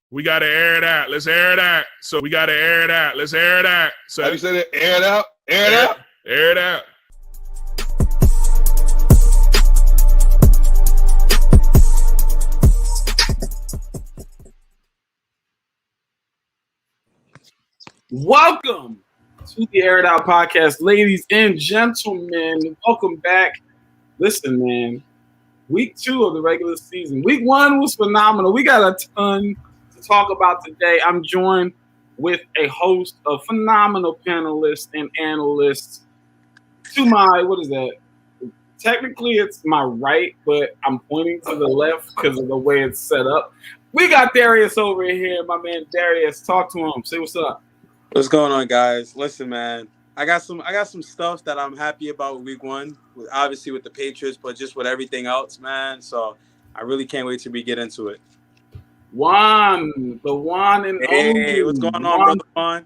We got to air it out. Let's air it out. So we got to air it out. Let's air it out. So how do you say that? Air it out? Air it out? Air it out. Welcome to the Air It Out podcast, ladies and gentlemen. Welcome back. Listen, man, week 2 of the regular season. Week 1 was phenomenal. We got a ton to talk about today. I'm joined with a host of phenomenal panelists and analysts. To my, what is that? Technically, it's my right, but I'm pointing to the left because of the way it's set up. We got Darius over here, my man Darius. Talk to him. Say what's up. What's going on, guys? Listen, man, I got some stuff that I'm happy about week 1, obviously with the Patriots, but just with everything else, man. So I really can't wait till we get into it. The one and only. What's going on, brother Juan?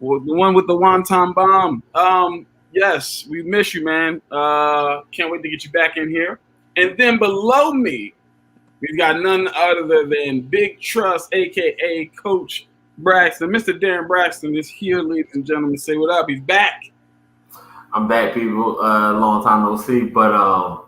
Well, the one with the wonton bomb. Yes, we miss you, man. Can't wait to get you back in here. And then below me, we've got none other than Big Trust, a.k.a. Coach Braxton. Mr. Darren Braxton is here, ladies and gentlemen. Say what up. He's back. I'm back, people. Long time no see, but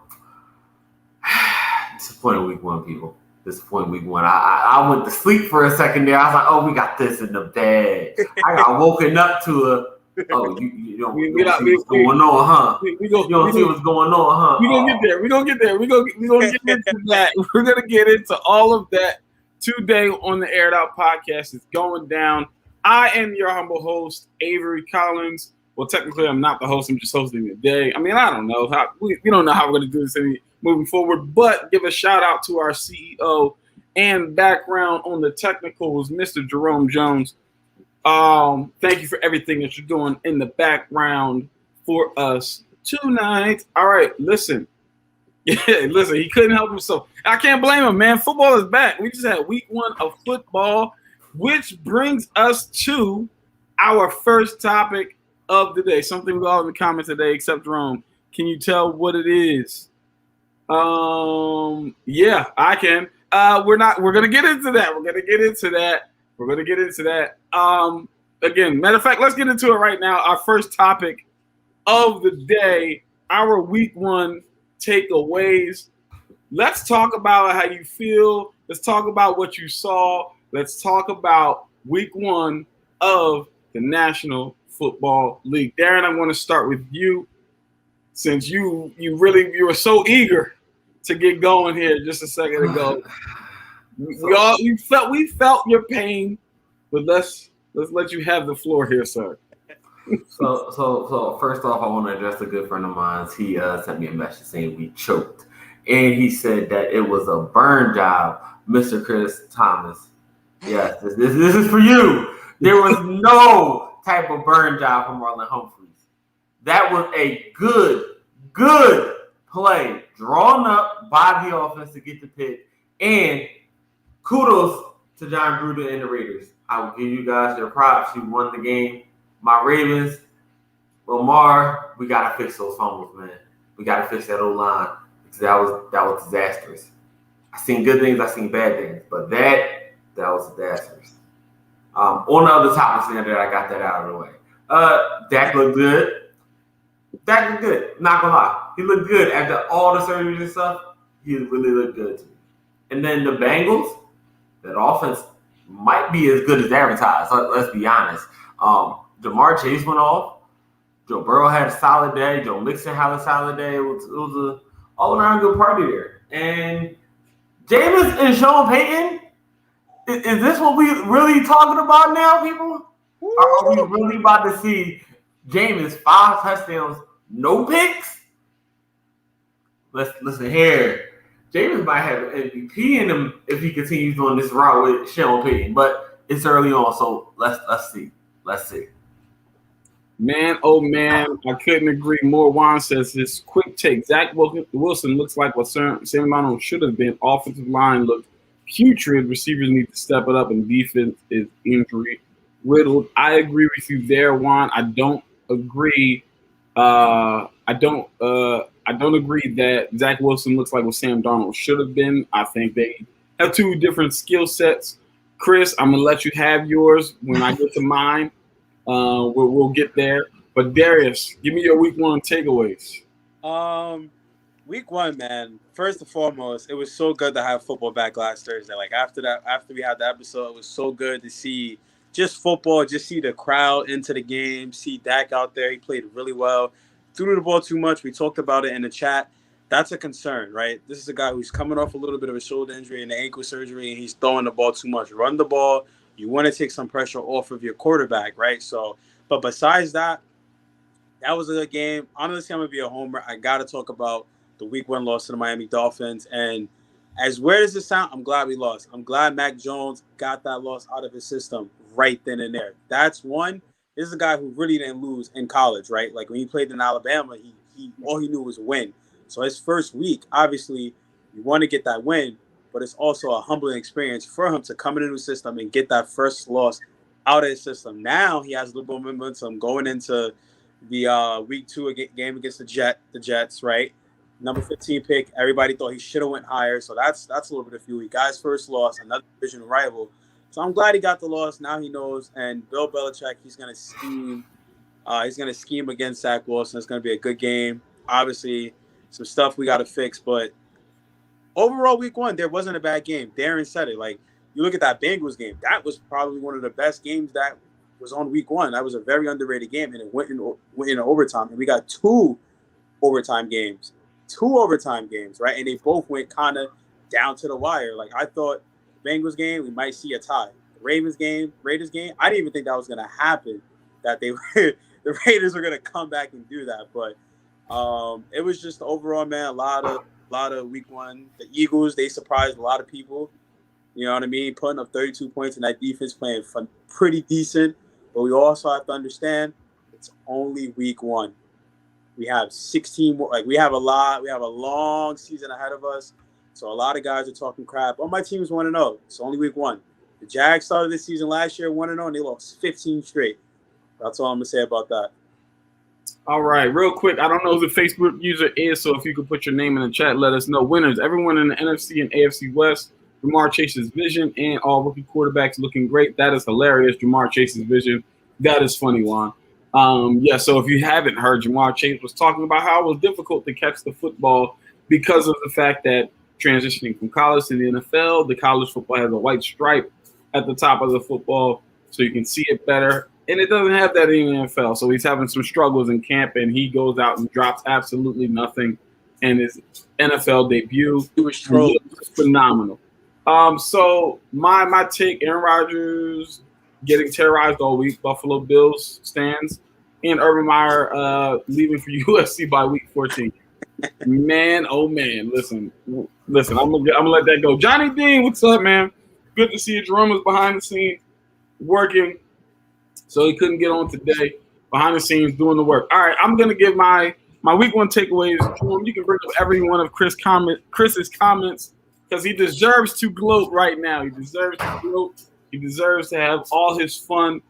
disappointing week 1, people. Disappointing week 1. I went to sleep for a second there. I was like, oh, we got this in the bag. I got woken up to a, oh, you don't see what's going on, huh? You don't see what's going on, huh? We're going to get there. We're going to get there. We're going to get into that. We're going to get into all of that today on the Air It Out podcast. It's going down. I am your humble host, Avery Collins. Well, technically, I'm not the host. I'm just hosting today. I mean, I don't know. We don't know how we're going to do this moving forward, but give a shout out to our CEO and background on the technicals, Mr. Jerome Jones. Thank you for everything that you're doing in the background for us tonight. All right, listen. Yeah, listen, he couldn't help himself. I can't blame him, man. Football is back. We just had week 1 of football, which brings us to our first topic of the day. Something we all in the comments today, except Jerome. Can you tell what it is? Yeah, I can. We're gonna get into that. Again, matter of fact, let's get into it right now. Our first topic of the day, our week 1 takeaways. Let's talk about how you feel. Let's talk about what you saw. Let's talk about week 1 of the National Football League. Darren, I want to start with you, since you were so eager to get going here just a second ago. We felt your pain, but let's let you have the floor here, sir. So first off, I want to address a good friend of mine. He sent me a message saying we choked, and he said that it was a burn job, Mr. Chris Thomas. Yes, this is for you. There was no type of burn job from Marlon Humphreys. That was a good play drawn up by the offense to get the pick, and kudos to John Gruden and the Raiders. I will give you guys your props. You won the game. My Ravens, Lamar, we gotta fix those fumbles, man. We gotta fix that O-line because that was disastrous. I seen good things, I seen bad things, but that was disastrous. On the other topics there, I got that out of the way. Dak looked good. Not gonna lie, he looked good after all the surgeries and stuff. He really looked good to me. And then the Bengals, that offense might be as good as advertised. Let's be honest. Jamar Chase went off. Joe Burrow had a solid day. Joe Mixon had a solid day. It was an all-around good party there. And Jameis and Sean Payton, is this what we really talking about now, people? Are we really about to see Jameis 5 touchdowns, no picks? Listen here. Jameis might have an MVP in him if he continues on this route with Sean Payton, but it's early on, so let's see. Man, oh man, I couldn't agree more. Juan says this quick take. Zach Wilson looks like what Sam Darnold should have been. Offensive line looked putrid. Receivers need to step it up, and defense is injury riddled. I agree with you there, Juan. I don't agree. I don't agree that Zach Wilson looks like what Sam Darnold should have been. I think they have 2 different skill sets. Chris, I'm gonna let you have yours when I get to mine. We'll get there. But Darius, give me your week 1 takeaways. Week 1, man. First and foremost, it was so good to have football back last Thursday. Like after we had the episode, it was so good to see just football, just see the crowd into the game, see Dak out there. He played really well. Threw the ball too much. We talked about it in the chat. That's a concern, right? This is a guy who's coming off a little bit of a shoulder injury and an ankle surgery, and he's throwing the ball too much. Run the ball. You want to take some pressure off of your quarterback, right? So, but besides that, that was a good game. Honestly, I'm going to be a homer. I got to talk about the week 1 loss to the Miami Dolphins. And as weird as it sounds, I'm glad we lost. I'm glad Mac Jones got that loss out of his system right then and there. That's one. This is a guy who really didn't lose in college, right? Like when he played in Alabama, he all he knew was win. So his first week, obviously, you want to get that win, but it's also a humbling experience for him to come into the system and get that first loss out of his system. Now he has a little bit of momentum going into the week 2 game against the Jets, right? Number 15 pick. Everybody thought he should have went higher, so that's a little bit of fuel. He got his first loss, another division rival. So I'm glad he got the loss. Now he knows, and Bill Belichick, he's gonna scheme. He's gonna scheme against Zach Wilson. It's gonna be a good game. Obviously, some stuff we got to fix, but overall, week 1 there wasn't a bad game. Darren said it. Like you look at that Bengals game, that was probably one of the best games that was on week 1. That was a very underrated game, and it went in overtime, and we got 2 overtime games. 2 overtime games, right? And they both went kind of down to the wire. Like I thought Bengals game, we might see a tie. The Raiders game, I didn't even think that was going to happen, that the Raiders were going to come back and do that. But it was just overall, man, a lot of week 1. The Eagles, they surprised a lot of people. You know what I mean? Putting up 32 points and that defense playing pretty decent. But we also have to understand it's only week 1. We have 16 more. Like we have a long season ahead of us. So a lot of guys are talking crap. Oh, my team's 1-0. It's only week 1. The Jags started this season last year 1-0, and they lost 15 straight. That's all I'm gonna say about that. All right, real quick. I don't know who the Facebook user is, so if you could put your name in the chat, let us know. Winners. Everyone in the NFC and AFC West. Jamar Chase's vision and all rookie quarterbacks looking great. That is hilarious. Jamar Chase's vision. That is funny, Juan. So if you haven't heard, Jamar Chase was talking about how it was difficult to catch the football because of the fact that transitioning from college to the NFL, the college football has a white stripe at the top of the football so you can see it better. And it doesn't have that in the NFL. So he's having some struggles in camp, and he goes out and drops absolutely nothing in his NFL debut. It was phenomenal. So my take, Aaron Rodgers getting terrorized all week, Buffalo Bills stands, and Urban Meyer leaving for USC by week 14. Man, oh man, listen, I'm gonna let that go. Johnny Dean, what's up, man? Good to see you. Jerome was behind the scenes working, so he couldn't get on today. Behind the scenes doing the work. All right, I'm gonna give my week 1 takeaways. Jerome, you can bring up every one of Chris's comments because he deserves to gloat right now. He deserves to gloat. He deserves to have all his fun.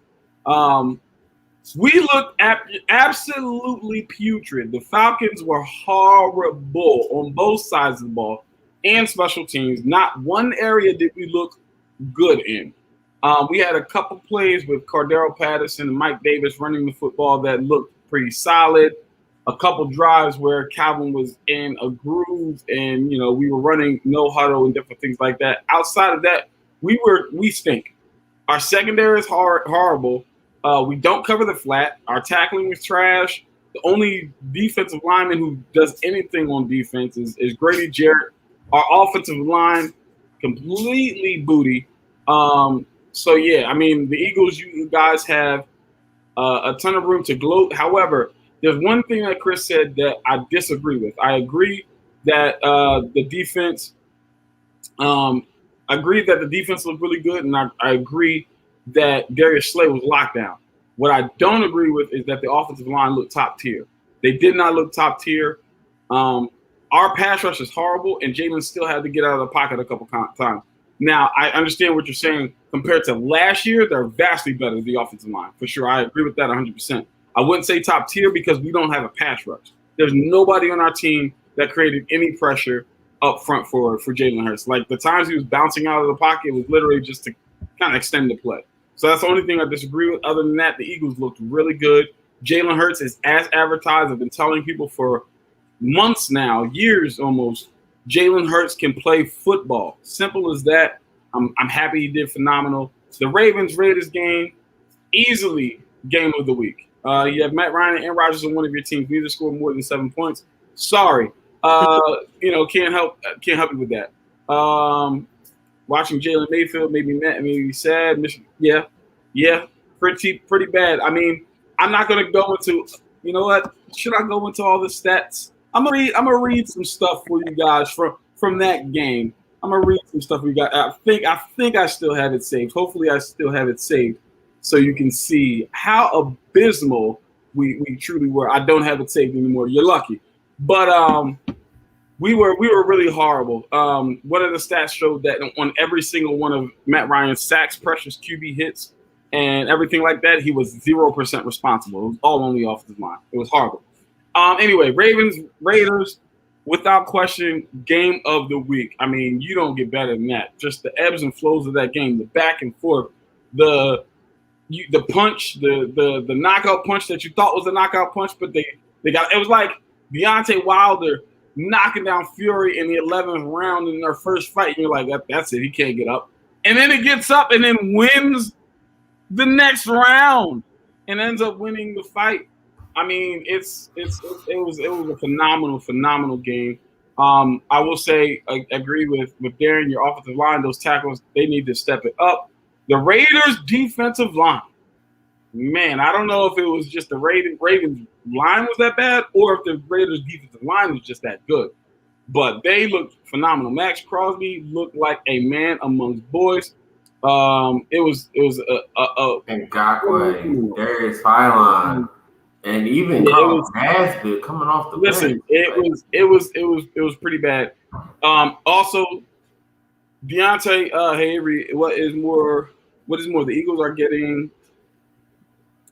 We looked absolutely putrid. The Falcons were horrible on both sides of the ball and special teams. Not one area did we look good in. We had a couple plays with Cordero Patterson and Mike Davis running the football that looked pretty solid. A couple drives where Calvin was in a groove and, we were running no huddle and different things like that. Outside of that, we stink. Our secondary is horrible. We don't cover the flat. Our tackling is trash. The only defensive lineman who does anything on defense is Grady Jarrett. Our offensive line, completely booty. The Eagles, you guys have a ton of room to gloat. However, there's one thing that Chris said that I disagree with. I agree that the defense looked really good, and I agree that Darius Slay was locked down. What I don't agree with is that the offensive line looked top tier. They did not look top tier. Our pass rush is horrible, and Jalen still had to get out of the pocket a couple times. Now, I understand what you're saying. Compared to last year, they're vastly better, the offensive line. For sure, I agree with that 100%. I wouldn't say top tier because we don't have a pass rush. There's nobody on our team that created any pressure up front for Jalen Hurts. Like, the times he was bouncing out of the pocket was literally just to kind of extended play. So that's the only thing I disagree with. Other than that, the Eagles looked really good. Jalen Hurts is as advertised. I've been telling people for months now, years almost, Jalen Hurts can play football. Simple as that. I'm happy he did phenomenal. The Ravens-Raiders game, easily game of the week. You have Matt Ryan and Aaron Rodgers on one of your teams. Neither scored more than 7 points. Sorry. Can't help you with that. Watching Jalen Mayfield made me sad. Yeah, pretty bad. I mean, I'm not gonna go into. You know what? Should I go into all the stats? I'm gonna read some stuff for you guys from that game. I'm gonna read some stuff we got. I think I still have it saved. Hopefully, I still have it saved so you can see how abysmal we truly were. I don't have it saved anymore. You're lucky, but we were really horrible. One of the stats showed that on every single one of Matt Ryan's sacks, pressures, QB hits, and everything like that, he was 0% responsible. It was all on the offensive line. It was horrible. Anyway, Ravens, Raiders, without question, game of the week. I mean, you don't get better than that. Just the ebbs and flows of that game, the back and forth, the punch, the knockout punch that you thought was a knockout punch, but they got. It was like Deontay Wilder knocking down Fury in the 11th round in their first fight. And you're like, that's it. He can't get up. And then it gets up and then wins the next round and ends up winning the fight. I mean, it was a phenomenal game. I will say, I agree with Darren, your offensive line, those tackles, they need to step it up. The Raiders' defensive line, man, I don't know if it was just the Ravens line was that bad or if the Raiders' defensive line was just that good. But they looked phenomenal. Max Crosby looked like a man amongst boys. It was and Gakwe, Darius Phylon, and even Carl Nasbit coming off the bench. It was pretty bad. Also, Deontay Avery, what is more? The Eagles are getting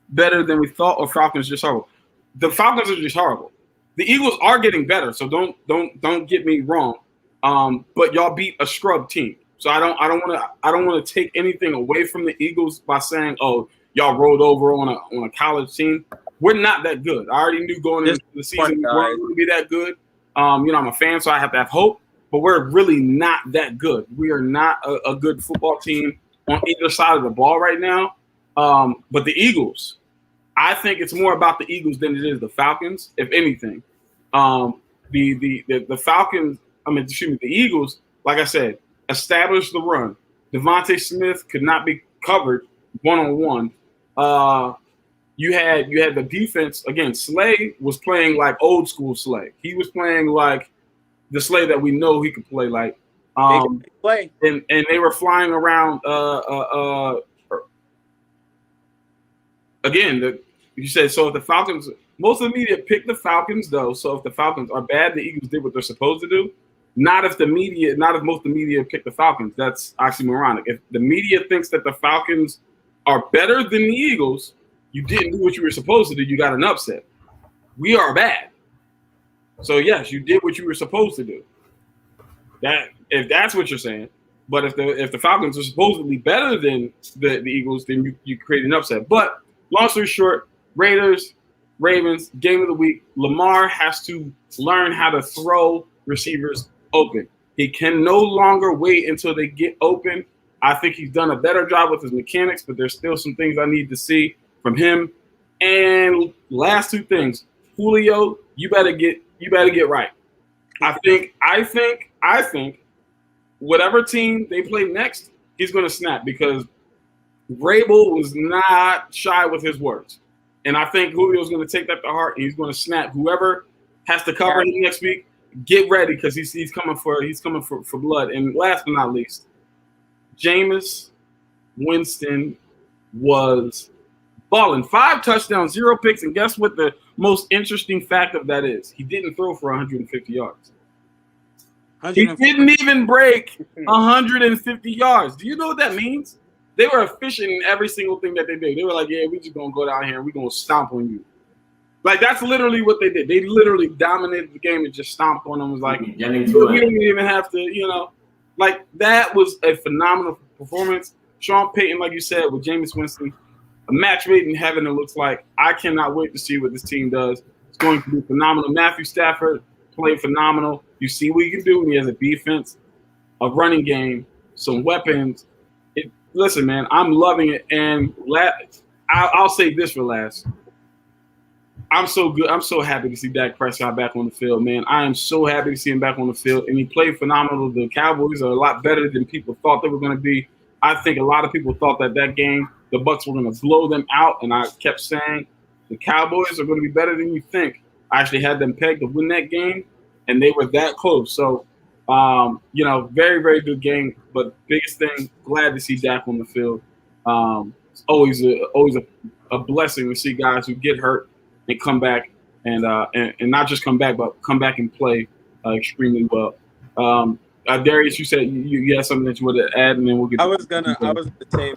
better than we thought, or Falcons just horrible? The Falcons are just horrible. The Eagles are getting better, so don't get me wrong. But y'all beat a scrub team. So I don't want to take anything away from the Eagles by saying, oh, y'all rolled over on a college team. We're not that good. I already knew going into the season we weren't going to be that good. I'm a fan, so I have to have hope. But we're really not that good. We are not a good football team on either side of the ball right now. But the Eagles, I think it's more about the Eagles than it is the Falcons, if anything. The Falcons, the Eagles, like I said, established the run. Devontae Smith could not be covered one-on-one. You had the defense again. Slay was playing like old school Slay. He was playing like the Slay that we know he could play like. And they were flying around. Again, you said so. If the Falcons, most of the media picked the Falcons though. So if the Falcons are bad, the Eagles did what they're supposed to do. Not if most of the media picked the Falcons. That's oxymoronic. If the media thinks that the Falcons are better than the Eagles, you didn't do what you were supposed to do. You got an upset. We are bad. So yes, you did what you were supposed to do. If that's what you're saying. But if the Falcons are supposedly better than the Eagles, then you create an upset. But long story short, Raiders, Ravens, game of the week. Lamar has to learn how to throw receivers open. He can no longer wait until they get open. I think he's done a better job with his mechanics, but there's still some things I need to see from him. And last two things, Julio, you better get right. I think whatever team they play next, he's going to snap because Vrabel was not shy with his words. And I think Julio's going to take that to heart and he's going to snap. Whoever has to cover him next week, get ready because he's coming for blood. And last but not least, Jameis Winston was balling. 5 touchdowns, 0 picks, and guess what the most interesting fact of that is? He didn't throw for 150 yards. He didn't even break 150 yards. Do you know what that means? They were efficient in every single thing that they did. They were like, yeah, we just going to go down here and we're going to stomp on you. Like, that's literally what they did. They literally dominated the game and just stomped on them. It was like, you don't even have to, like, that was a phenomenal performance. Sean Payton, like you said, with Jameis Winston, a match made in heaven, it looks like. I cannot wait to see what this team does. It's going to be phenomenal. Matthew Stafford played phenomenal. You see what he can do when he has a defense, a running game, some weapons. Listen, man, I'm loving it. And I'll say this for last. I'm so good. I'm so happy to see Dak Prescott back on the field, man. I am so happy to see him back on the field. And he played phenomenal. The Cowboys are a lot better than people thought they were going to be. I think a lot of people thought that game, the Bucs were going to blow them out. And I kept saying, the Cowboys are going to be better than you think. I actually had them pegged to win that game, and they were that close. So, very, very good game. But biggest thing, glad to see Dak on the field. It's always a blessing to see guys who get hurt and come back and not just come back, but come back and play extremely well. Darius, you said you had something that you wanted to add, and then we'll get. I was gonna say,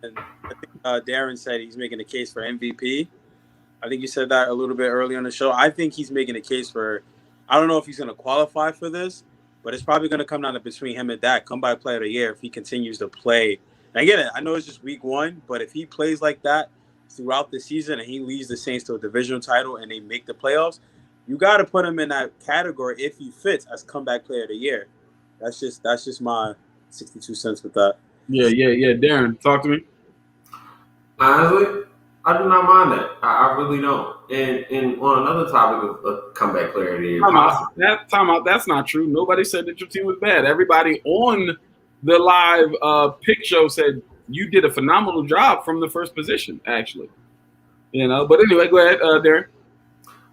and I think Darren said he's making a case for MVP. I think you said that a little bit earlier on the show. I think he's making a case for. I don't know if he's going to qualify for this, but it's probably going to come down to between him and Dak, comeback player of the year, if he continues to play. And I get it. I know it's just week 1, but if he plays like that throughout the season and he leads the Saints to a divisional title and they make the playoffs, you got to put him in that category if he fits as comeback player of the year. That's just my 62 cents with that. Yeah. Darren, talk to me. Honestly, I do not mind that. I really don't. And on another topic of comeback player of the year. Time out. That's not true. Nobody said that your team was bad. Everybody on the live pick show said you did a phenomenal job from the first position, actually. But anyway, go ahead, Darren.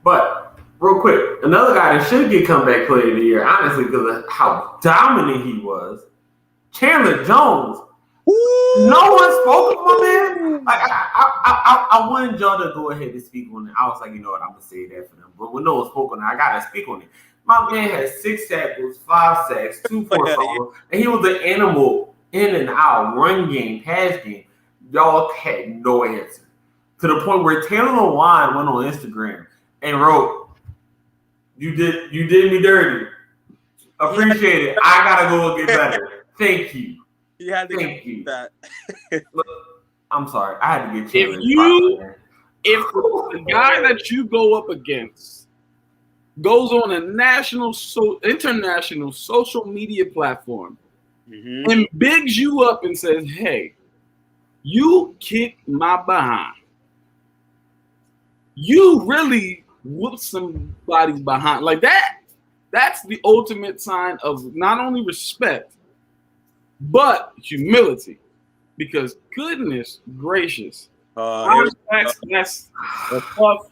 But real quick, another guy that should get comeback player of the year, honestly, because of how dominant he was, Chandler Jones. No one spoke of my man. Like I wanted y'all to go ahead and speak on it. I was like, you know what, I'm gonna say that for them. But when no one spoke on it, I gotta speak on it. My man had 6 tackles, 5 sacks, 2 forced fumbles, and he was an animal in and out, run game, pass game. Y'all had no answer. To the point where Taylor Lewan went on Instagram and wrote, "You did me dirty. Appreciate it. I gotta go get better. Thank you." You had to Thank get you. that. Look, I'm sorry. I had to get you. If the guy that you go up against goes on a international social media platform and bigs you up and says, "Hey, you kicked my behind. You really whooped somebody's behind." Like that. That's the ultimate sign of not only respect, but humility, because goodness gracious, that's tough.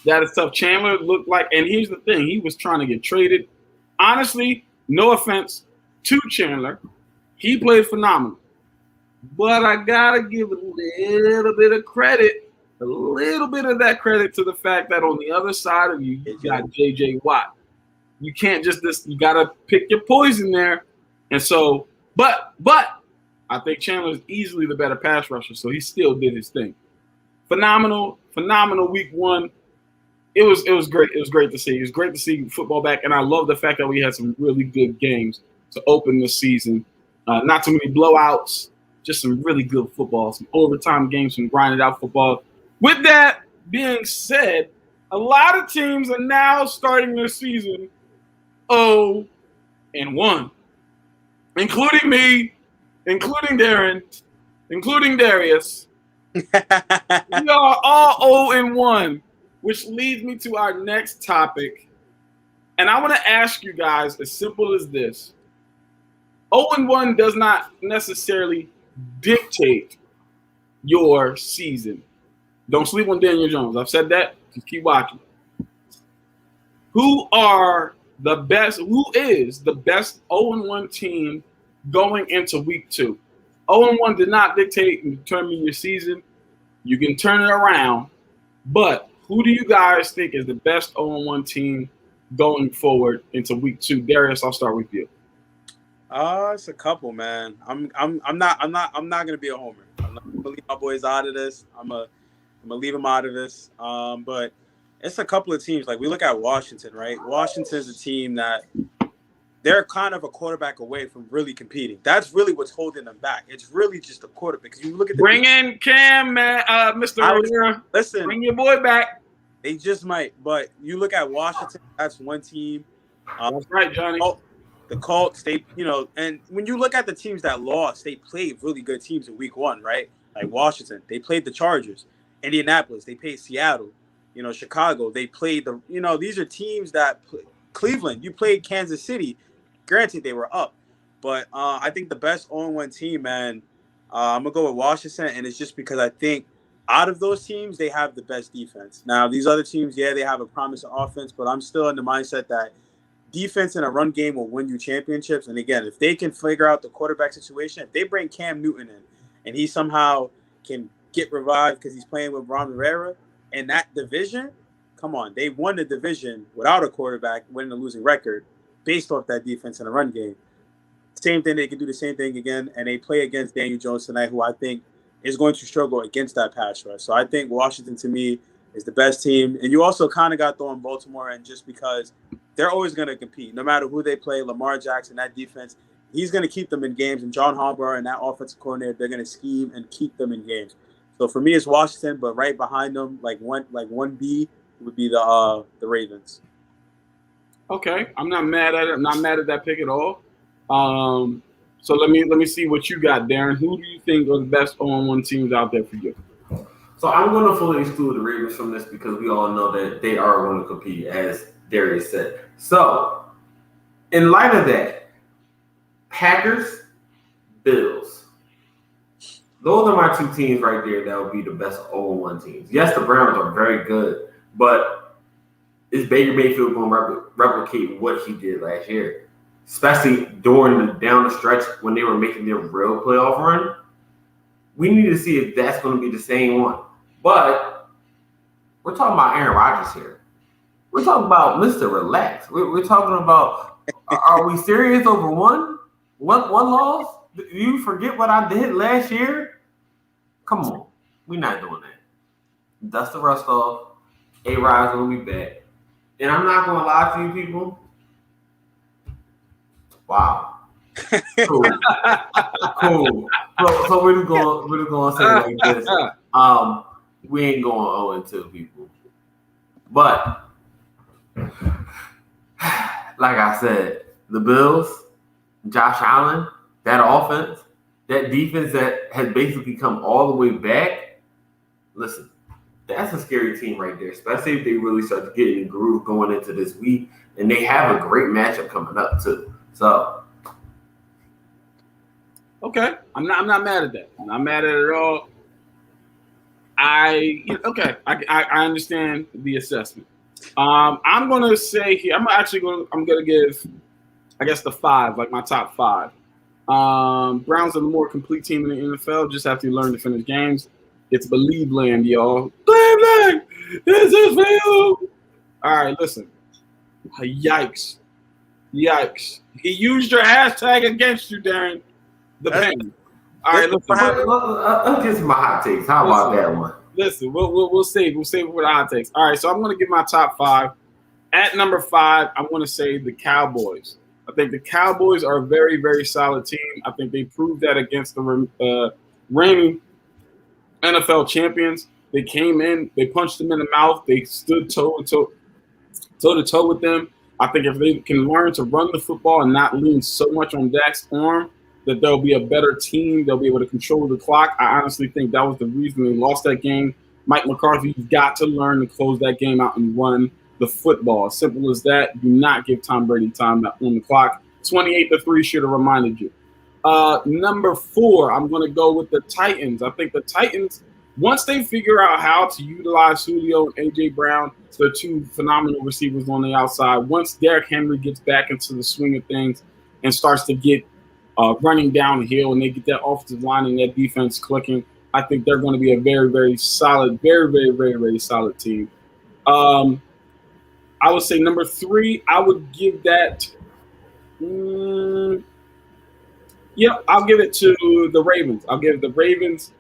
That is tough. Chandler looked like, and here's the thing, he was trying to get traded. Honestly, no offense to Chandler, he played phenomenal, but I gotta give a little bit of credit, a little bit of that credit to the fact that on the other side of you, you got JJ Watt. You can't just this. You gotta pick your poison there, and so. But I think Chandler is easily the better pass rusher, so he still did his thing. Phenomenal week 1. It was great. It was great to see. It was great to see football back, and I love the fact that we had some really good games to open the season. Not too many blowouts, just some really good football, some overtime games, some grinded out football. With that being said, a lot of teams are now starting their season 0-1. Including me, including Darren, including Darius. We are all 0-1, which leads me to our next topic. And I want to ask you guys as simple as this. 0-1 does not necessarily dictate your season. Don't sleep on Daniel Jones. I've said that. Just keep watching. Who is the best 0-1 team going into week 2? 0-1 did not dictate and determine your season. You can turn it around, but who do you guys think is the best 0-1 team going forward into week 2? Darius, I'll start with you. It's a couple, man. I'm not gonna be a homer. I'm not gonna leave my boys out of this. I'm gonna leave them out of this. But it's a couple of teams. Like we look at Washington, right? Washington's a team that they're kind of a quarterback away from really competing. That's really what's holding them back. It's really just the quarterback. Because you look at the bring in Cam, man, Mr. Rivera. Listen, bring your boy back. They just might. But you look at Washington, that's one team. That's right, Johnny. The Colts, and when you look at the teams that lost, they played really good teams in week 1, right? Like Washington, they played the Chargers. Indianapolis, they played Seattle. Chicago, they played these are teams that Cleveland, you played Kansas City. Granted, they were up. But I think the best 0-1 team, man, I'm going to go with Washington, and it's just because I think out of those teams, they have the best defense. Now, these other teams, yeah, they have a promising offense, but I'm still in the mindset that defense in a run game will win you championships. And again, if they can figure out the quarterback situation, if they bring Cam Newton in and he somehow can get revived because he's playing with Ron Rivera in that division, come on, they won the division without a quarterback, winning a losing record based off that defense in a run game. Same thing, they can do the same thing again, and they play against Daniel Jones tonight, who I think is going to struggle against that pass rush. So I think Washington, to me, is the best team. And you also kind of got throwing Baltimore in just because they're always going to compete. No matter who they play, Lamar Jackson, that defense, he's going to keep them in games. And John Harbaugh and that offensive coordinator, they're going to scheme and keep them in games. So for me, it's Washington, but right behind them, like 1B, would be the Ravens. Okay, I'm not mad at it. I'm not mad at that pick at all. So let me see what you got, Darren. Who do you think are the best 0-1 teams out there for you? So I'm going to fully exclude the Ravens from this because we all know that they are going to compete, as Darius said. So in light of that, Packers, Bills. Those are my two teams right there that would be the best 0-1 teams. Yes, the Browns are very good, but is Baker Mayfield going to replicate what he did last year? Especially down the stretch when they were making their real playoff run. We need to see if that's going to be the same one. But we're talking about Aaron Rodgers here. We're talking about Mr. Relax. We're talking about, are we serious over one loss? Do you forget what I did last year? Come on. We're not doing that. Dust the rust off. A-Rod's going to be back. And I'm not going to lie to you people. Wow. Cool. So we're just going to say it like this. We ain't going 0-2, people. But like I said, the Bills, Josh Allen, that offense, that defense that has basically come all the way back. Listen, that's a scary team right there, especially if they really start to get in the groove going into this week. And they have a great matchup coming up too. So, okay, I'm not mad at that. I'm not mad at it at all. I understand the assessment. I'm gonna say here, I'm gonna give, I guess, the 5, like my top 5. Browns are the more complete team in the NFL. Just have to learn to finish games. It's Believe Land, y'all. Believe Land. This is for you. All right, listen. Yikes. He used your hashtag against you, Darren. The pain. All right, look. I'll get my hot takes. How about that one? Listen, we'll save it for the hot takes. All right, so I'm going to give my top 5. At number 5, I'm going to say the Cowboys. I think the Cowboys are a very, very solid team. I think they proved that against the reigning NFL champions. They came in, they punched them in the mouth, they stood toe to toe with them. I think if they can learn to run the football and not lean so much on Dak's arm, that they'll be a better team. They'll be able to control the clock. I honestly think that was the reason they lost that game. Mike McCarthy, you've got to learn to close that game out and run the football. As simple as that. Do not give Tom Brady time on the clock. 28-3 should have reminded you. Number 4, I'm going to go with the Titans. I think the Titans, once they figure out how to utilize Julio and A.J. Brown, the two phenomenal receivers on the outside, once Derrick Henry gets back into the swing of things and starts to get running downhill and they get that offensive line and that defense clicking, I think they're going to be a very, very solid, very, very, very, very solid team. I would say number 3, I would give that I'll give it to the Ravens. I'll give the Ravens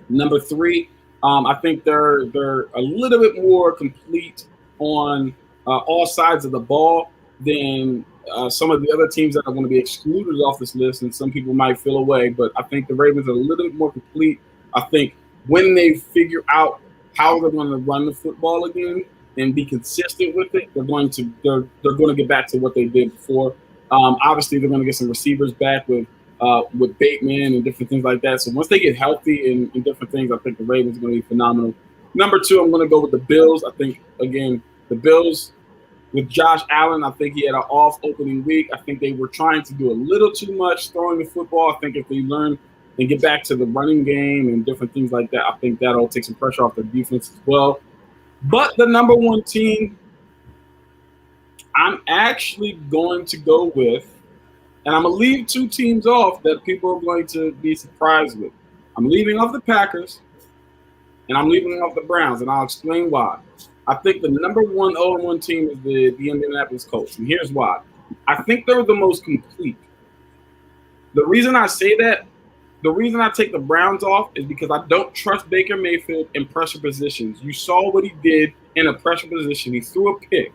number 3. I think they're a little bit more complete on all sides of the ball. than some of the other teams that are going to be excluded off this list, and some people might feel away. But I think the Ravens are a little bit more complete. I think when they figure out how they're going to run the football again and be consistent with it, they're going to get back to what they did before. Obviously, they're going to get some receivers back with Bateman and different things like that. So once they get healthy and different things, I think the Ravens are going to be phenomenal. Number 2, I'm going to go with the Bills. I think, again, the Bills with Josh Allen, I think he had an off opening week. I think they were trying to do a little too much throwing the football. I think if they learn and get back to the running game and different things like that, I think that'll take some pressure off their defense as well. But the number 1 team, I'm actually going to go with, and I'm going to leave 2 teams off that people are going to be surprised with. I'm leaving off the Packers, and I'm leaving off the Browns, and I'll explain why. I think the number 1 0-1 team is the Indianapolis Colts, and here's why. I think they're the most complete. The reason I say that, the reason I take the Browns off is because I don't trust Baker Mayfield in pressure positions. You saw what he did in a pressure position. He threw a pick.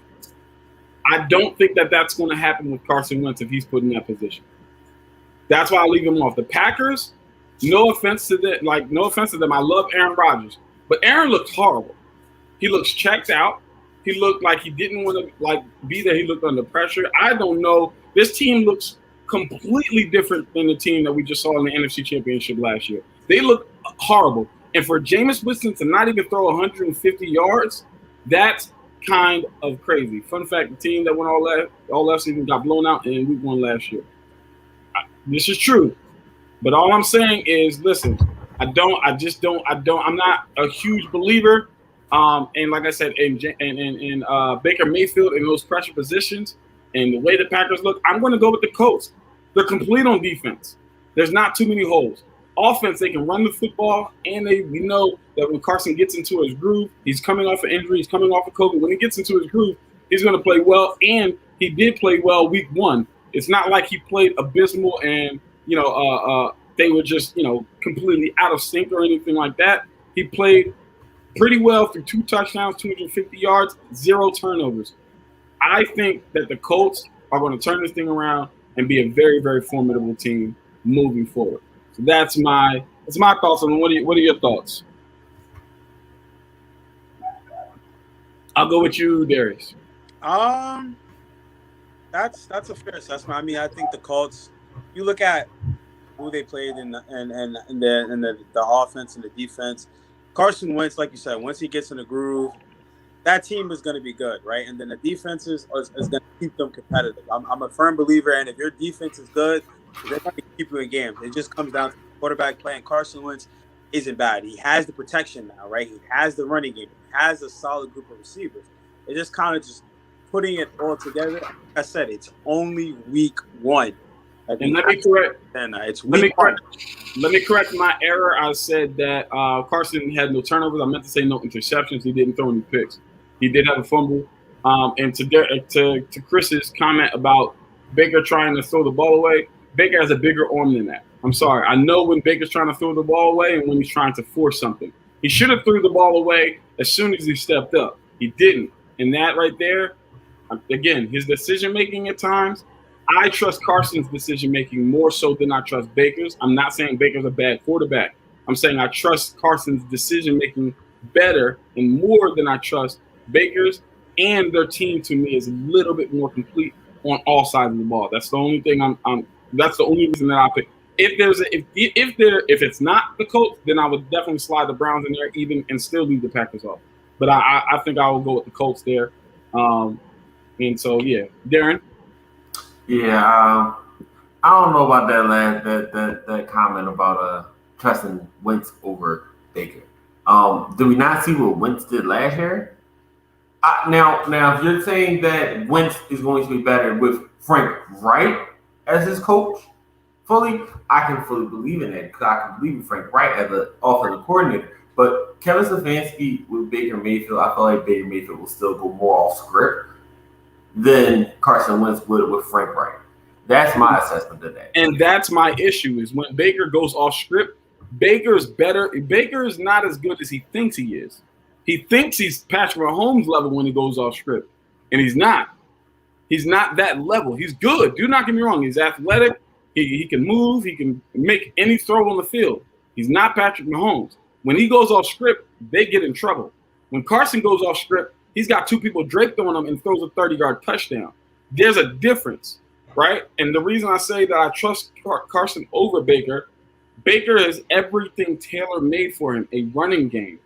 I don't think that that's going to happen with Carson Wentz if he's put in that position. That's why I leave him off. The Packers, no offense to them. I love Aaron Rodgers, but Aaron looked horrible. He looks checked out. He looked like he didn't want to be there. He looked under pressure. I don't know. This team looks completely different than the team that we just saw in the NFC Championship last year. They look horrible. And for Jameis Winston to not even throw 150 yards, that's kind of crazy. Fun fact, the team that went all last season got blown out in week 1 last year. This is true. But all I'm saying is, listen, I'm not a huge believer. And like I said, in Baker Mayfield in those pressure positions and the way the Packers look, I'm going to go with the Colts. They're complete on defense. There's not too many holes. Offense, they can run the football, and we know that when Carson gets into his groove, he's coming off an injury, he's coming off of COVID. When he gets into his groove, he's going to play well, and he did play well week 1. It's not like he played abysmal and, they were just, completely out of sync or anything like that. He played pretty well through 2 touchdowns, 250 yards, 0 turnovers. I think that the Colts are going to turn this thing around and be a very, very formidable team moving forward. So that's my thoughts on it. What are your thoughts? I'll go with you, Darius. That's a fair assessment. I mean, I think the Colts. You look at who they played in the offense and the defense. Carson Wentz, like you said, once he gets in the groove, that team is going to be good, right? And then the defense is going to keep them competitive. I'm a firm believer, and if your defense is good, they're going to keep you in games. It just comes down to quarterback play, and Carson Wentz isn't bad. He has the protection now, right? He has the running game. He has a solid group of receivers. It's just kind of just putting it all together. Like I said, it's only week 1. And let me correct. It's week 1. Let me correct my error. I said that Carson had no turnovers. I meant to say no interceptions. He didn't throw any picks. He did have a fumble. And to Chris's comment about Baker trying to throw the ball away, Baker has a bigger arm than that. I'm sorry. I know when Baker's trying to throw the ball away and when he's trying to force something. He should have threw the ball away as soon as he stepped up. He didn't. And that right there, again, his decision-making at times, I trust Carson's decision-making more so than I trust Baker's. I'm not saying Baker's a bad quarterback. I'm saying I trust Carson's decision-making better and more than I trust Baker's, and their team to me is a little bit more complete on all sides of the ball. That's the only thing that's the only reason that I pick. If it's not the Colts, then I would definitely slide the Browns in there even and still leave the Packers off. But I think I will go with the Colts there. And so yeah, Darren. Yeah, I don't know about that comment about trusting Wentz over Baker. Did we not see what Wentz did last year? Now, if you're saying that Wentz is going to be better with Frank Wright as his coach, I can fully believe in that because I can believe in Frank Wright as an offensive coordinator. But Kevin Stefanski with Baker Mayfield, I feel like Baker Mayfield will still go more off script than Carson Wentz would with Frank Wright. That's my assessment of that. And that's my issue is when Baker goes off script, Baker's better. Baker is not as good as he thinks he is. He thinks he's Patrick Mahomes level when he goes off script, and he's not. He's not that level. He's good. Do not get me wrong. He's athletic. He can move. He can make any throw on the field. He's not Patrick Mahomes. When he goes off script, they get in trouble. When Carson goes off script, he's got two people draped on him and throws a 30-yard touchdown. There's a difference, right? And the reason I say that I trust Carson over Baker, Baker has everything tailor-made for him. A running game,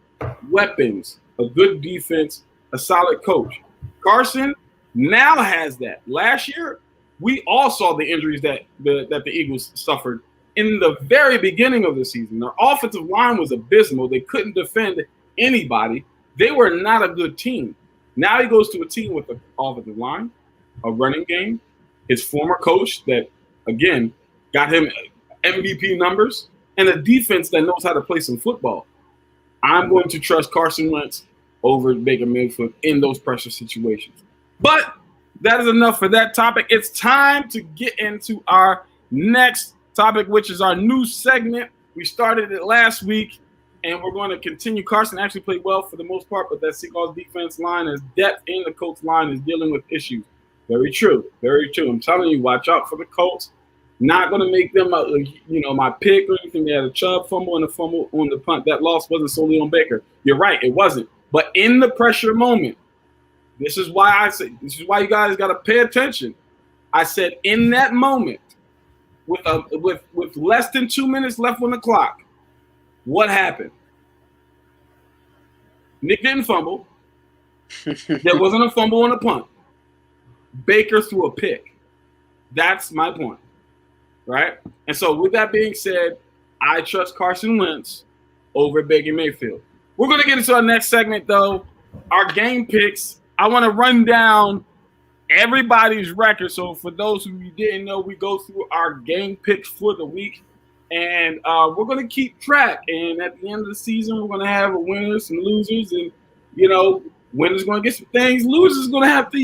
weapons, a good defense, a solid coach. Carson now has that. Last year, we all saw the injuries that the Eagles suffered in the very beginning of the season. Their offensive line was abysmal. They couldn't defend anybody. They were not a good team. Now he goes to a team with an offensive line, a running game, his former coach that, again, got him MVP numbers, and a defense that knows how to play some football. I'm going to trust Carson Wentz over Baker Mayfield in those pressure situations. But that is enough for that topic. It's time to get into our next topic, which is our new segment. We started it last week, and we're going to continue. Carson actually played well for the most part, but that Seahawks defense line is depth, and the Colts line is dealing with issues. Very true. Very true. I'm telling you, watch out for the Colts. Not going to make them, my pick or anything. They had a Chubb fumble and a fumble on the punt. That loss wasn't solely on Baker. You're right, it wasn't. But in the pressure moment, this is why you guys got to pay attention. I said in that moment, with less than 2 minutes left on the clock, what happened? Nick didn't fumble. There wasn't a fumble on a punt. Baker threw a pick. That's my point, right? And so with that being said, I trust Carson Wentz over Baker Mayfield. We're going to get into our next segment, though, our game picks. I want to run down everybody's record. So for those who didn't know, we go through our game picks for the week, and we're going to keep track. And at the end of the season, we're going to have a winners and losers, and winners going to get some things. Losers going to have to,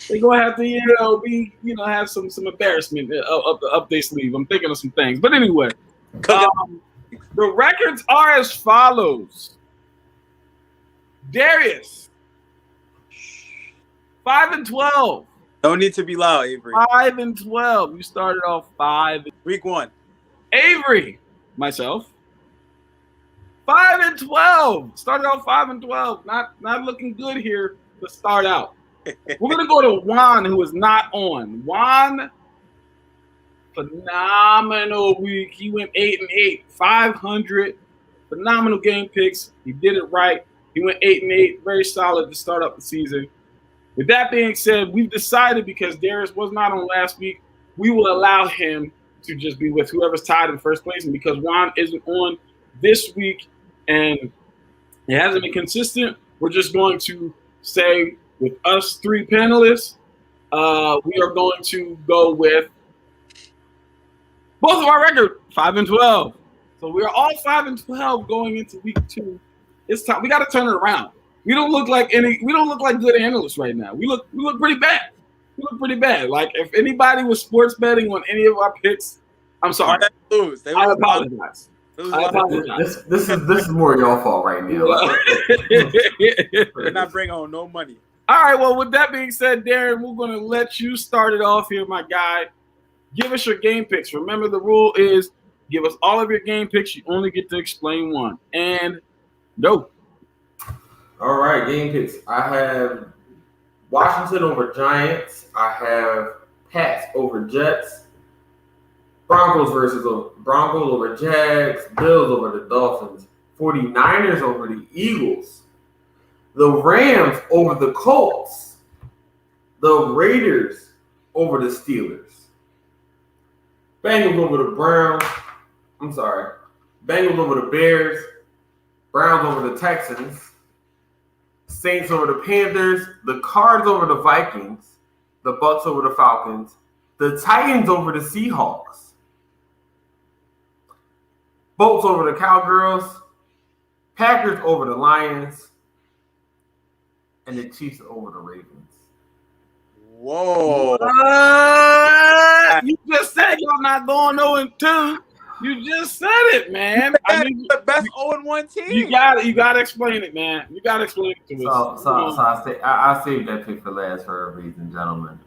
they're going to have to, have some embarrassment up their sleeve. I'm thinking of some things, but anyway, the records are as follows. Darius, 5-12. Don't need to be loud, Avery. 5-12. You started off 5. Week 1. Avery, myself, 5-12. Started off 5-12. Not looking good here to start out. We're gonna go to Juan, who is not on. Juan, phenomenal week. He went 8-8, 500. Phenomenal game picks. He did it right. He went 8-8, very solid to start up the season. With that being said, we've decided, because Darius was not on last week, we will allow him to just be with whoever's tied in first place. And because Juan isn't on this week and it hasn't been consistent, we're just going to say, with us 3 panelists, we are going to go with both of our record, 5-12. So we are all 5-12 going into week 2. It's time. We got to turn it around. We don't look like good analysts right now. We look pretty bad. We look pretty bad. Like, if anybody was sports betting on any of our picks, I'm sorry. I apologize. This is more your fault right now. We're not bringing home no money. All right. Well, with that being said, Darren, we're going to let you start it off here, my guy. Give us your game picks. Remember, the rule is give us all of your game picks. You only get to explain one. And go. All right, game picks. I have Washington over Giants. I have Pats over Jets. Broncos over Jags. Bills over the Dolphins. 49ers over the Eagles. The Rams over the Colts. The Raiders over the Steelers. Bengals over the Browns. Bengals over the Bears. Browns over the Texans. Saints over the Panthers. The Cards over the Vikings. The Bucks over the Falcons. The Titans over the Seahawks. Bolts over the Cowgirls. Packers over the Lions. And the Chiefs over the Ravens. Whoa. You just said y'all not going 0-2. You just said it, man. I mean, the best 0-1 team. You gotta explain it, man. You gotta explain it to us. So I saved that pick for last for a reason, gentlemen.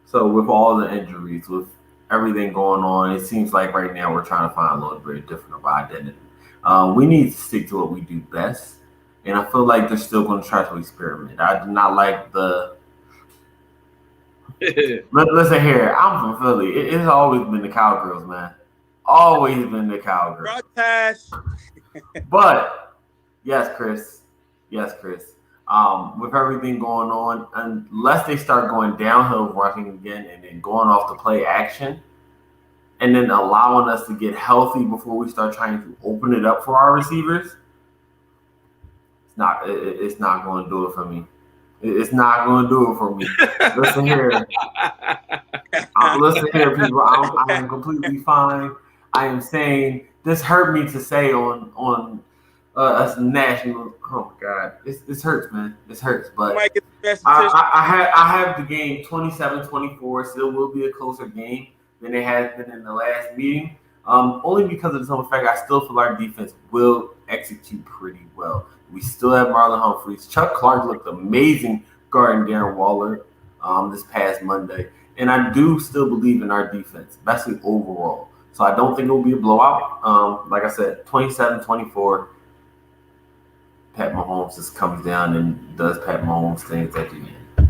So with all the injuries, with everything going on, it seems like right now we're trying to find a little bit different of identity. We need to stick to what we do best, and I feel like they're still going to try to experiment. I do not like the. Listen here, I'm from Philly. It's always been the Cowgirls, man. Always been the Cowgirls. But yes, Chris. With everything going on, unless they start going downhill rushing again and then going off to play action, and then allowing us to get healthy before we start trying to open it up for our receivers, it's not going to do it for me. It's not going to do it for me. Listen here, people. I am completely fine. I am saying this hurt me to say on us national. Oh my God, this hurts, man. This hurts, but I have the game 27-24. Still will be a closer game than it has been in the last meeting. Only because of the simple fact I still feel our defense will execute pretty well. We still have Marlon Humphreys. Chuck Clark looked amazing guarding Darren Waller this past Monday. And I do still believe in our defense, especially overall. So I don't think it will be a blowout. Like I said, 27-24. Pat Mahomes just comes down and does Pat Mahomes things at the end.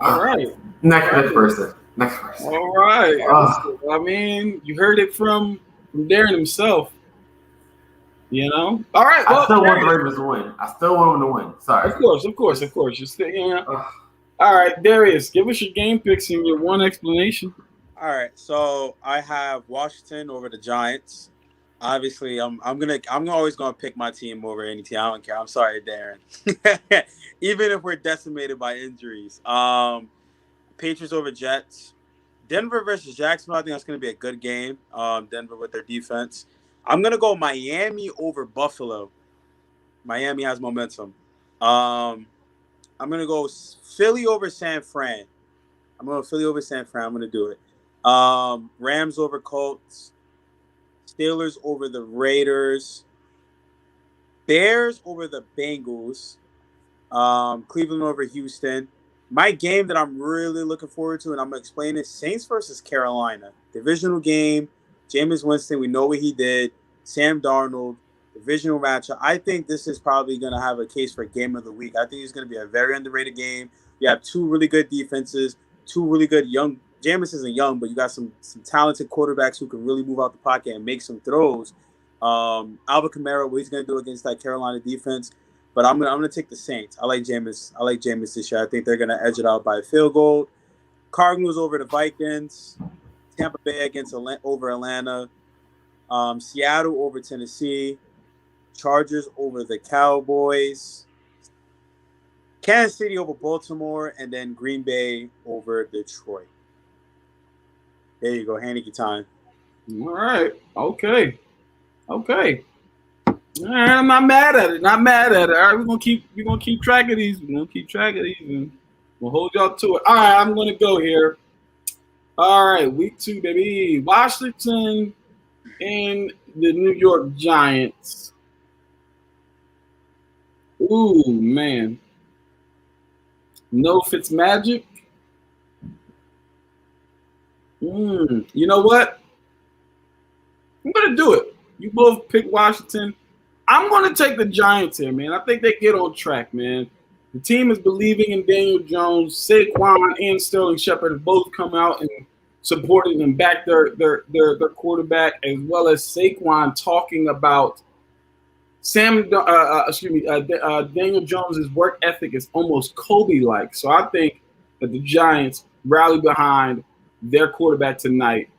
All right. Next person. All right. I mean, you heard it from Darren himself. You know? All right. Well, I still want the Ravens to win. I still want them to win. Sorry. Of course. You're still, you know. All right, Darius, give us your game picks and your one explanation. All right. So I have Washington over the Giants. Obviously, I'm always gonna pick my team over any team. I don't care. I'm sorry, Darren. Even if we're decimated by injuries. Patriots over Jets. Denver versus Jacksonville. I think that's gonna be a good game. Denver with their defense. I'm gonna go Miami over Buffalo. Miami has momentum. I'm gonna go Philly over San Fran. I'm gonna do it. Rams over Colts. Steelers over the Raiders. Bears over the Bengals. Cleveland over Houston. My game that I'm really looking forward to, and I'm going to explain it, Saints versus Carolina. Divisional game. Jameis Winston, we know what he did. Sam Darnold, divisional matchup. I think this is probably going to have a case for game of the week. I think it's going to be a very underrated game. You have two really good defenses, two really good young. Jameis isn't young, but you got some talented quarterbacks who can really move out the pocket and make some throws. Alvin Kamara, what he's going to do against that Carolina defense. But I'm gonna take the Saints. I like Jameis this year. I think they're gonna edge it out by a field goal. Cardinals over the Vikings. Tampa Bay over Atlanta. Seattle over Tennessee. Chargers over the Cowboys. Kansas City over Baltimore, and then Green Bay over Detroit. There you go, Haneke time. All right. Okay. All right, I'm not mad at it. All right, we're gonna keep track of these. And we'll hold y'all to it. All right, I'm gonna go here. All right, week 2, baby. Washington and the New York Giants. Ooh, man. No Fitzmagic. You know what? I'm gonna do it. You both pick Washington. I'm going to take the Giants here, man. I think they get on track, man. The team is believing in Daniel Jones. Saquon and Sterling Shepard have both come out and supported and backed their quarterback, as well as Saquon talking about Daniel Jones' work ethic is almost Kobe-like. So I think that the Giants rally behind their quarterback tonight,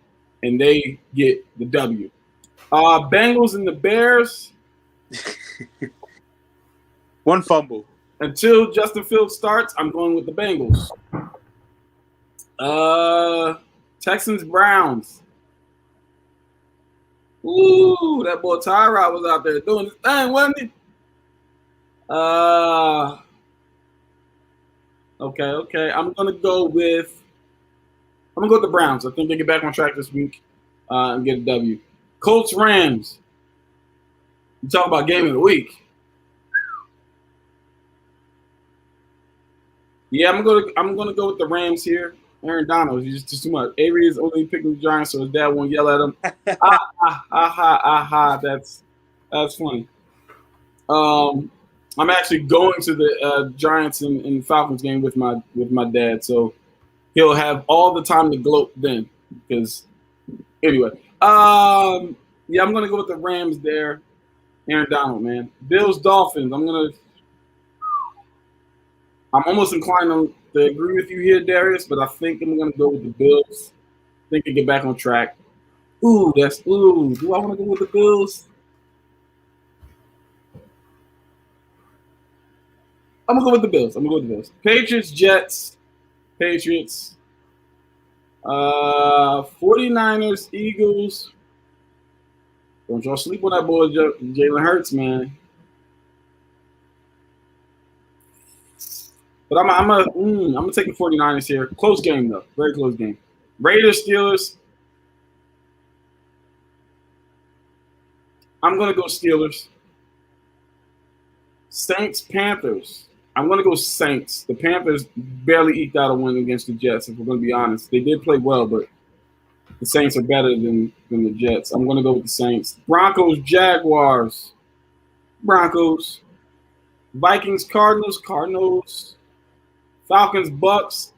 and they get the W. Bengals and the Bears. One fumble. Until Justin Fields starts, I'm going with the Bengals. Texans, Browns. Ooh, that boy Tyrod was out there doing his thing, wasn't he? Okay. I'm gonna go with I'm gonna go with the Browns. I think they get back on track this week and get a W. Colts Rams. You talk about game of the week. Yeah, I'm gonna go with the Rams here. Aaron Donald, he's just too much. Avery is only picking the Giants, so his dad won't yell at him. That's funny. I'm actually going to the Giants and Falcons game with my dad, so he'll have all the time to gloat then. Because anyway, yeah, I'm gonna go with the Rams there. Aaron Donald, man. Bills Dolphins. I'm almost inclined to agree with you here, Darius, but I think I'm gonna go with the Bills. I think they get back on track. Do I want to go with the Bills? I'm gonna go with the Bills. Patriots, Jets, Patriots. 49ers, Eagles. Don't y'all sleep on that boy, Jalen Hurts, man. But I'm gonna take the 49ers here. Close game though, very close game. Raiders, Steelers. I'm gonna go Steelers. Saints, Panthers. I'm going to go Saints. The Panthers barely eked out a win against the Jets, if we're going to be honest. They did play well, but the Saints are better than the Jets. I'm going to go with the Saints. Broncos, Jaguars. Broncos. Vikings, Cardinals. Falcons, Bucks.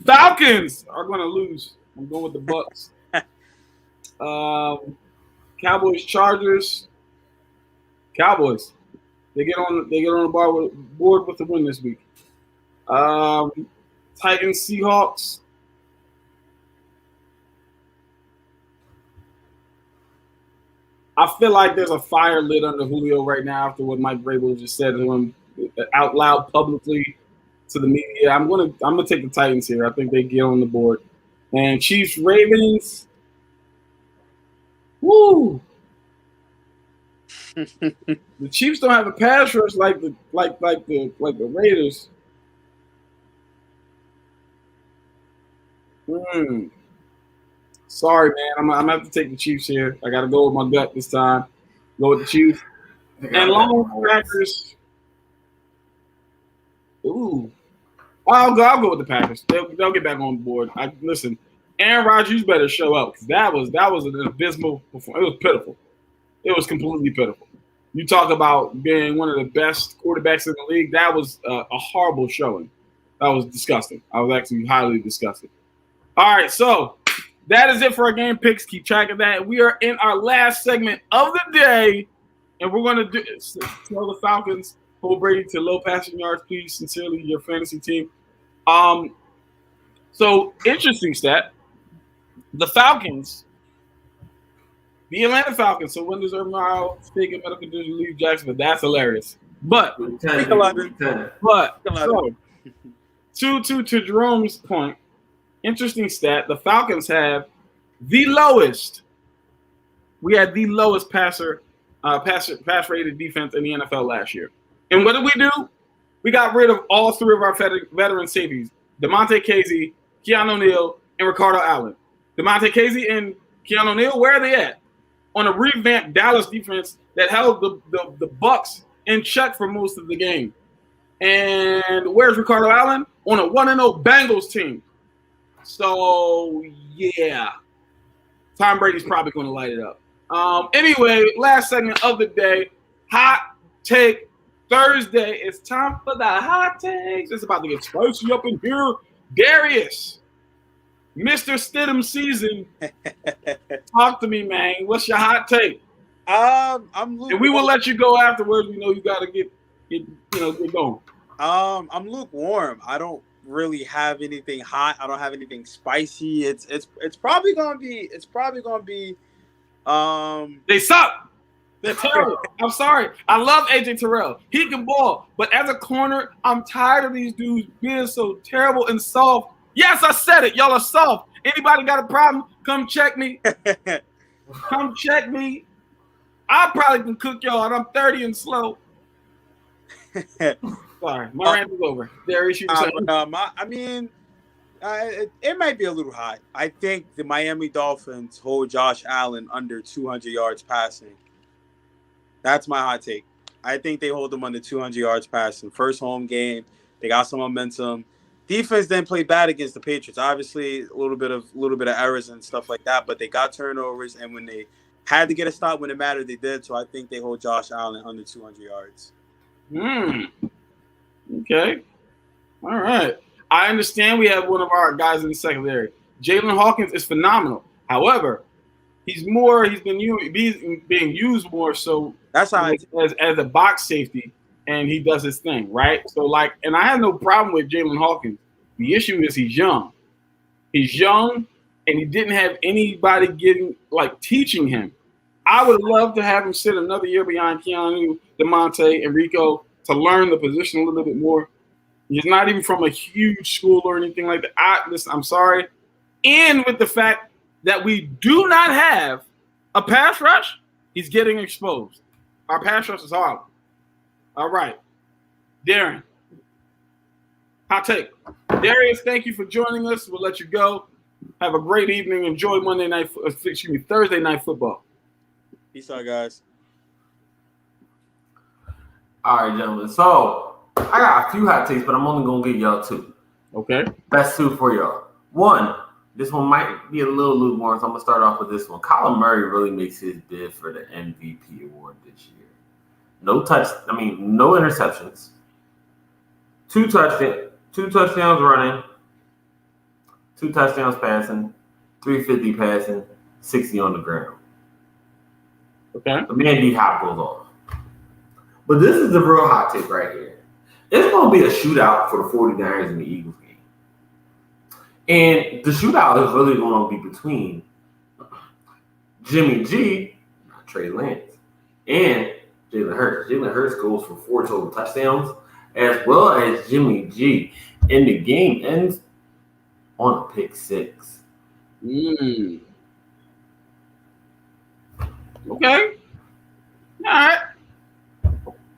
Falcons are going to lose. I'm going with the Bucks. Cowboys, Chargers. Cowboys. They get on the board with the win this week. Titans, Seahawks. I feel like there's a fire lit under Julio right now after what Mike Vrabel just said to him out loud publicly to the media. I'm gonna take the Titans here. I think they get on the board. And Chiefs, Ravens. Woo! The Chiefs don't have a pass rush like the Raiders. Sorry, man. I'm gonna have to take the Chiefs here. I gotta go with my gut this time. Go with the Chiefs. And long Packers. Ooh. I'll go with the Packers. They'll get back on board. Listen, Aaron Rodgers better show up because that was an abysmal performance. It was pitiful. It was completely pitiful. You talk about being one of the best quarterbacks in the league. That was a horrible showing. That was disgusting. I was actually highly disgusted. All right, so that is it for our game picks. Keep track of that. We are in our last segment of the day, and we're going to tell the Falcons, hold Brady to low passing yards, please. Sincerely, your fantasy team. So, interesting stat. The Atlanta Falcons. So when does Urban Meyer take a medical condition leave Jacksonville? That's hilarious. But to Jerome's point, interesting stat. The Falcons have the lowest. We had the lowest pass rated defense in the NFL last year. And what did we do? We got rid of all three of our veteran safeties: Damontae Kazee, Keanu Neal, and Ricardo Allen. Damontae Kazee and Keanu Neal, where are they at? On a revamped Dallas defense that held the Bucks in check for most of the game. And where's Ricardo Allen? On a 1-0 Bengals team. So, yeah. Tom Brady's probably going to light it up. Anyway, last segment of the day. Hot Take Thursday. It's time for the hot takes. It's about to get spicy up in here. Darius. Mr. Stidham season. Talk to me, man. What's your hot take? I'm lukewarm. And we will let you go afterwards. We know you got to get going. I'm lukewarm. I don't really have anything hot. I don't have anything spicy. It's probably gonna be. They suck. They're terrible. I'm sorry. I love AJ Terrell. He can ball, but as a corner, I'm tired of these dudes being so terrible and soft. Yes, I said it. Y'all are soft. Anybody got a problem? Come check me. Come check me. I probably can cook y'all, and I'm 30 and slow. Sorry, my rant is over. Darius, you I mean, It might be a little high. I think the Miami Dolphins hold Josh Allen under 200 yards passing. That's my hot take. I think they hold him under 200 yards passing. First home game, they got some momentum. Defense didn't play bad against the Patriots. Obviously, a little bit of errors and stuff like that, but they got turnovers, and when they had to get a stop when it mattered, they did. So I think they hold Josh Allen under 200 yards. Okay. All right. I understand we have one of our guys in the secondary. Jalen Hawkins is phenomenal. However, he's being used more so That's how as a box safety, and he does his thing, right? So, and I have no problem with Jalen Hawkins. The issue is he's young. He's young, and he didn't have anybody teaching him. I would love to have him sit another year behind Keanu, DeMonte, and Rico to learn the position a little bit more. He's not even from a huge school or anything like that. Listen, I'm sorry. And with the fact that we do not have a pass rush, he's getting exposed. Our pass rush is horrible. All right. Darren. Hot take. Darius, thank you for joining us. We'll let you go. Have a great evening. Enjoy Thursday night football. Peace out, guys. All right, gentlemen. So I got a few hot takes, but I'm only going to give y'all two. Okay. That's two for y'all. One, this one might be a little lukewarm, so I'm going to start off with this one. Colin Murray really makes his bid for the MVP award this year. No interceptions. Two touchdowns running. 2 touchdowns passing. 350 passing. 60 on the ground. Okay. The man D-Hop goes off. But this is the real hot take right here. It's going to be a shootout for the 49ers and the Eagles game. And the shootout is really going to be between Jimmy G, not Trey Lance, and Jalen Hurts. Jalen Hurts goes for 4 total touchdowns, as well as Jimmy G. And the game ends on a pick 6. Okay. All right.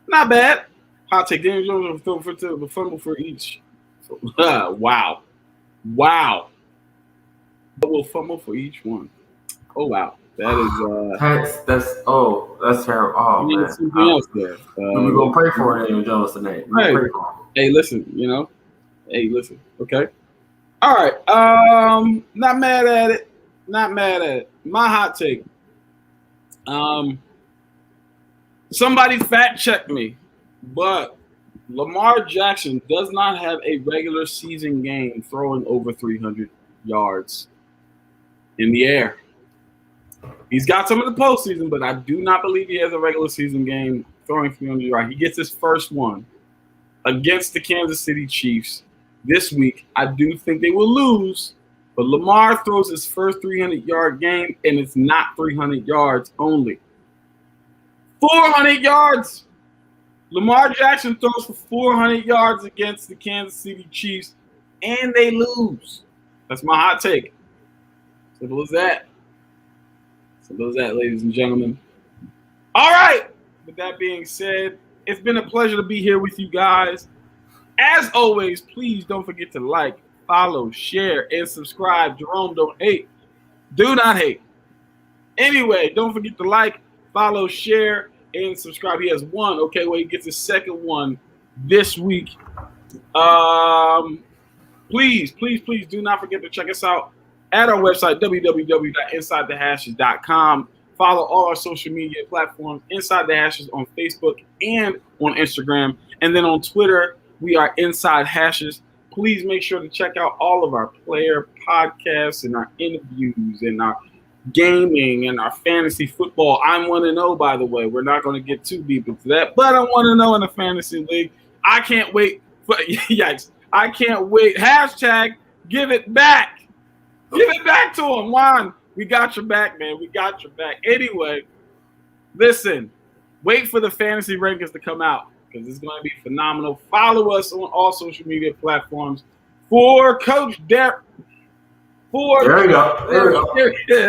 Not bad. Hot take. Daniel Jones for the fumble for each. Wow. But we'll fumble for each one. Oh wow. That is that's terrible. Oh man. Something else there. We're gonna pray for Daniel Jones tonight. Hey, listen, okay. All right. Not mad at it. My hot take. Somebody fact check me, but Lamar Jackson does not have a regular season game throwing over 300 yards in the air. He's got some of the postseason, but I do not believe he has a regular season game throwing 300 yards. He gets his first one against the Kansas City Chiefs this week. I do think they will lose, but Lamar throws his first 300-yard game, and it's not 300 yards only. 400 yards. Lamar Jackson throws for 400 yards against the Kansas City Chiefs, and they lose. That's my hot take. Simple as that. Ladies and gentlemen. All right. With that being said, it's been a pleasure to be here with you guys. As always, please don't forget to like, follow, share, and subscribe. Jerome, don't hate. Do not hate. Anyway, don't forget to like, follow, share, and subscribe. He has one. Okay, well, he gets his second one this week. Please do not forget to check us out at our website, www.insidethehashes.com. Follow all our social media platforms, Inside the Hashes on Facebook and on Instagram. And then on Twitter, we are Inside Hashes. Please make sure to check out all of our player podcasts and our interviews and our gaming and our fantasy football. I'm 1-0, by the way. We're not going to get too deep into that, but I'm 1-0 in the fantasy league. I can't wait. Yikes. I can't wait. Hashtag give it back. Give it back to him, Juan. We got your back, man. We got your back. Anyway, listen, wait for the fantasy rankings to come out because it's going to be phenomenal. Follow us on all social media platforms. For Coach Derek. There we go. There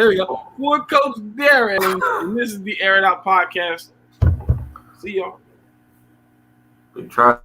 we go. For Coach Darren, and this is the Air It Out Podcast. See y'all. Good try.